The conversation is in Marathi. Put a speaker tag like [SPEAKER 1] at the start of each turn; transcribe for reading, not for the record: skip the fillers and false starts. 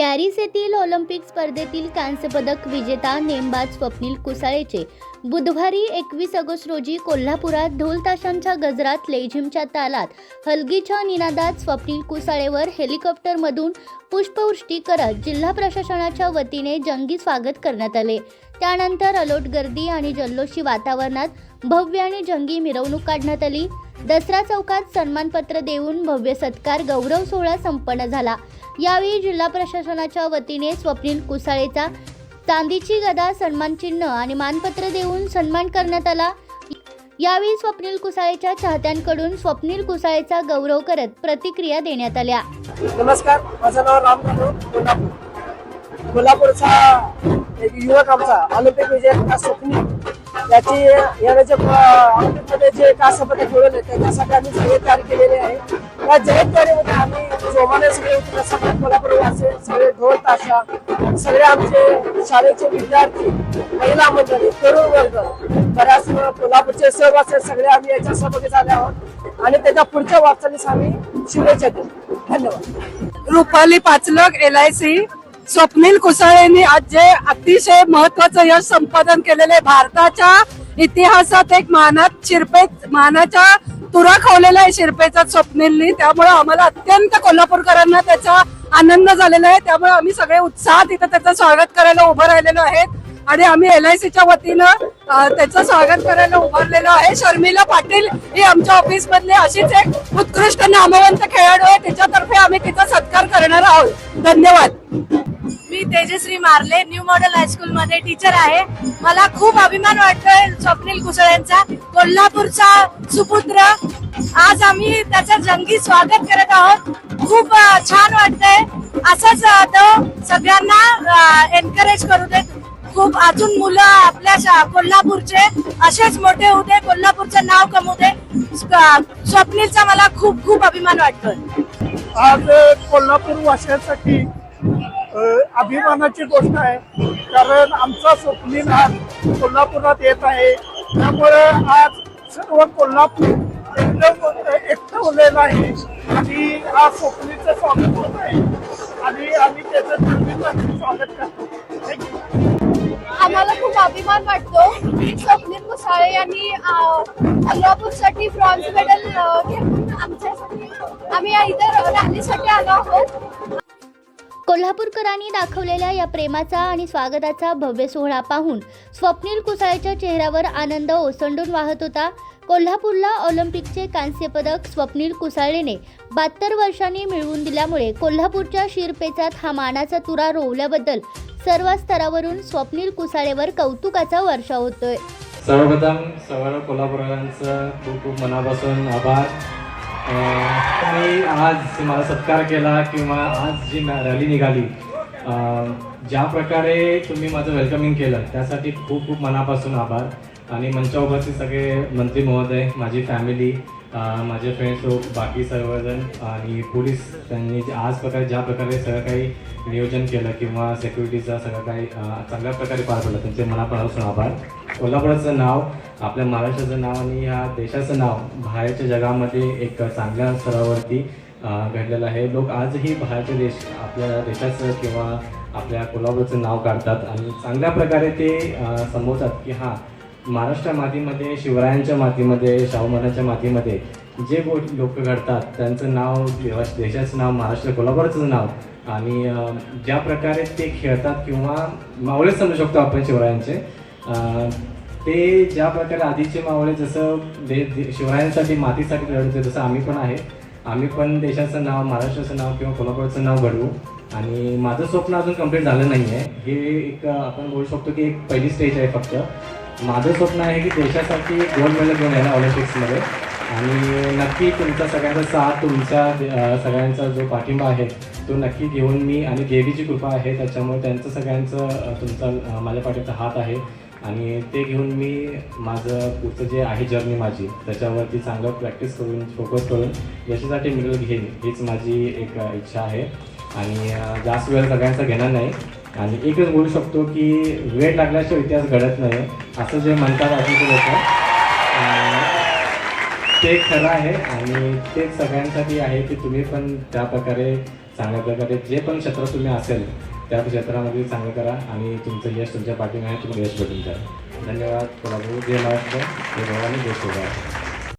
[SPEAKER 1] पॅरिस येथील ऑलिम्पिक स्पर्धेतील कांस्यपदक विजेता नेमबाज स्वप्नील कुसाळेचे बुधवारी 21 ऑगस्ट रोजी कोल्हापुरात ढोल ताशांच्या गजरात, लेझिमच्या तालात, हलगीच्या निनादात स्वप्नील कुसाळेवर हेलिकॉप्टरमधून पुष्पवृष्टी करत जिल्हा प्रशासनाच्या वतीने जंगी स्वागत करण्यात आले। त्यानंतर अलोट गर्दी आणि जल्लोषी वातावरणात भव्य आणि जंगी मिरवणूक काढण्यात आली। दसरा चौकात सन्मानपत्र देऊन भव्य सत्कार गौरव सोहळा संपन्न झाला। यावेळी जिल्हा प्रशासनाच्या वतीने स्वप्नील कुसाळेचा चांदीची गदा, सन्मान चिन्ह आणि मानपत्र देऊन सन्मान करण्यात आला। यावेळी स्वप्नील कुसाळेच्या चाहत्यांकडून स्वप्नील कुसाळेचा गौरव करत प्रतिक्रिया देण्यात आल्या।
[SPEAKER 2] नमस्कार, माझं नाव राम कोल्हापूर। कोल्हापूरचा एक युवक आमचा ऑलिम्पिक विजेता स्वप्नील याची याने ऑलिम्पिकमध्ये जे कांस्यपदक मिळवले त्याच्यासाठी आम्ही सगळे तयारी केलेले आहे। या जबाबदारीमध्ये आम्ही जोमाने सगळे सगळे कोल्हापूरवासी, सगळे ढोल ताशा, सगळे आमचे शाळेचे विद्यार्थी, महिला मंडळी, तरुण वर्ग, बऱ्याच कोल्हापूरचे सहवासी सगळे आम्ही याच्या सहभागी झाले आहोत आणि त्याच्या पुढच्या वाटचालीस आम्ही शुभेच्छा देतो। धन्यवाद।
[SPEAKER 3] रुपाली पाचलक, LIC। स्वप्नील कुसाळेंनी आज जे अतिशय महत्वाचं यश संपादन केलेले, भारताच्या इतिहासात एक मानाच्या तुरा खोवलेला आहे शिरपेचा स्वप्नीलनी। त्यामुळे आम्हाला अत्यंत कोल्हापूरकरांना त्याचा आनंद झालेला आहे। त्यामुळे आम्ही सगळे उत्साहात इथं त्याचं स्वागत करायला उभं राहिलेलो आहेत आणि आम्ही LICच्या वतीनं त्याचं स्वागत करायला उभारलेलो आहे। शर्मिला पाटील ही आमच्या ऑफिस मधली अशीच एक उत्कृष्ट नामवंत खेळाडू आहे, तिच्यातर्फे आम्ही तिचा सत्कार करणार आहोत। धन्यवाद।
[SPEAKER 4] मी तेजश्री मारले, न्यू मॉडेल हायस्कूल मध्ये टीचर आहे। मला खूप अभिमान वाटतोय स्वप्नील कुसाळेंचा, कोल्हापूरचा सुपुत्र। आज आम्ही त्याचं जंगी स्वागत करत आहोत। खूप छान वाटतंय। असंच तो सगळ्यांना एनकरेज करू देत। खूप अजून मुलं आपल्या कोल्हापूरचे असेच मोठे होऊ दे, कोल्हापूरचं नाव कमवू दे। स्वप्नीलचा मला खूप खूप अभिमान वाटतोय।
[SPEAKER 2] आज कोल्हापूर वासियांसाठी अभिमानाची गोष्ट आहे, कारण आमचा स्वप्नील आज कोल्हापुरात येत आहे। त्यामुळे आज सर्व कोल्हापूर एकदम एकवलेलं आहे आणि आज स्वप्नीलचं स्वागत होत आहे आणि आम्ही त्याचं निर्मित स्वागत करतो।
[SPEAKER 5] आम्हाला खूप अभिमान वाटतो की स्वप्नील कुसाळे यांनी कोल्हापूरसाठी ब्रॉन्झ मेडल घेऊन आमच्यासाठी आम्ही इतर रॅलीसाठी आलो आहोत।
[SPEAKER 1] कोल्हापूरकरांनी दाखवलेल्या या प्रेमाचा आणि स्वागताचा भव्य सोहळा पाहून स्वप्नील कुसाळेच्या चेहऱ्यावर आनंद ओसंडून वाहत होता। कोल्हापूरला ऑलिम्पिकचे कांस्यपदक स्वप्नील कुसाळेने 72 वर्षांनी मिळवून दिल्यामुळे कोल्हापूरच्या शिरपेचात हा मानाचा तुरा रोवल्याबद्दल सर्व स्तरावरून स्वप्नील कुसाळेवर कौतुकाचा वर्षाव होतोय।
[SPEAKER 6] सर्वप्रथम सर्व कोल्हापूरकरांचं खूप खूप मनापासून आभार। मी आज मला सत्कार केला किंवा आज जी रॅली निघाली, ज्या प्रकारे तुम्ही माझं वेलकमिंग केलं त्यासाठी खूप खूप मनापासून आभार। आणि मंचावर उपस्थित सगळे मंत्री महोदय, माझी फॅमिली, माझे फ्रेंड्स लोक, बाकी सर्वजण आणि पोलीस, त्यांनी ज्या प्रकारे सगळं काही नियोजन केलं किंवा सिक्युरिटीचा सगळं काही चांगल्या प्रकारे पार पडलं, त्यांचे मनापासून आभार। कोल्हापुराचं नाव, आपल्या महाराष्ट्राचं नाव आणि ह्या देशाचं नाव बाहेरच्या जगामध्ये एक चांगल्या स्तरावरती घडलेलं आहे। लोक आजही बाहेरचे देश आपल्या देशाचं किंवा आपल्या कोल्हापूरचं नाव काढतात आणि चांगल्या प्रकारे ते संबोधतात की हां, महाराष्ट्र मातीमध्ये, शिवरायांच्या मातीमध्ये, शाहू महाराजांच्या मातीमध्ये जे लोक घडतात त्यांचं नाव, देशाचं नाव, महाराष्ट्र कोल्हापूरचं नाव आणि ज्या प्रकारे ते खेळतात किंवा मावळे समजू शकतो आपण शिवरायांचे, ते ज्या प्रकारे आधीचे मावळे जसं शिवरायांसाठी, मातीसाठी लढत होते, तसं आम्ही पण आहे। आम्ही पण देशाचं नाव, महाराष्ट्राचं नाव किंवा कोल्हापूरचं नाव घडवू आणि माझं स्वप्न अजून कंप्लीट झालं नाही आहे। हे एक आपण बोलू शकतो की एक पहिली स्टेज आहे फक्त। माझं स्वप्न आहे की देशासाठी गोल्ड मेडल घेऊन यायला ऑलिम्पिक्समध्ये आणि नक्की तुमचा सगळ्यांचा साथ, तुमच्या सगळ्यांचा जो पाठिंबा आहे तो नक्की घेऊन मी, आणि देवीची कृपा आहे त्याच्यामुळे त्यांचं सगळ्यांचं तुमचा माझ्या पाठीचा हात आहे आणि ते घेऊन मी माझं पुढचं जे आहे जर्नी माझी त्याच्यावरती चांगलं प्रॅक्टिस करून, फोकस करून यशासाठी मेडल घेईन, हीच माझी एक इच्छा आहे। आणि जास्त वेळ सगळ्यांचा घेणार नाही आणि एकच बोलू शकतो की वेळ लागल्याशिवाय इतिहास घडत नाही, असं जे म्हणतात आधीचे लोक, ते खरं आहे आणि ते सगळ्यांसाठी आहे की तुम्ही पण त्या प्रकारे चांगल्या प्रकारे जे पण क्षेत्र तुम्ही असेल त्या क्षेत्रामध्ये चांगलं करा आणि तुमचं यश तुमच्या पाठीमागे तुम्हाला यश भेटून जाईल. धन्यवाद. कोल्हापूर. जय महाराष्ट्र. जय भवानी. जय शिवराय.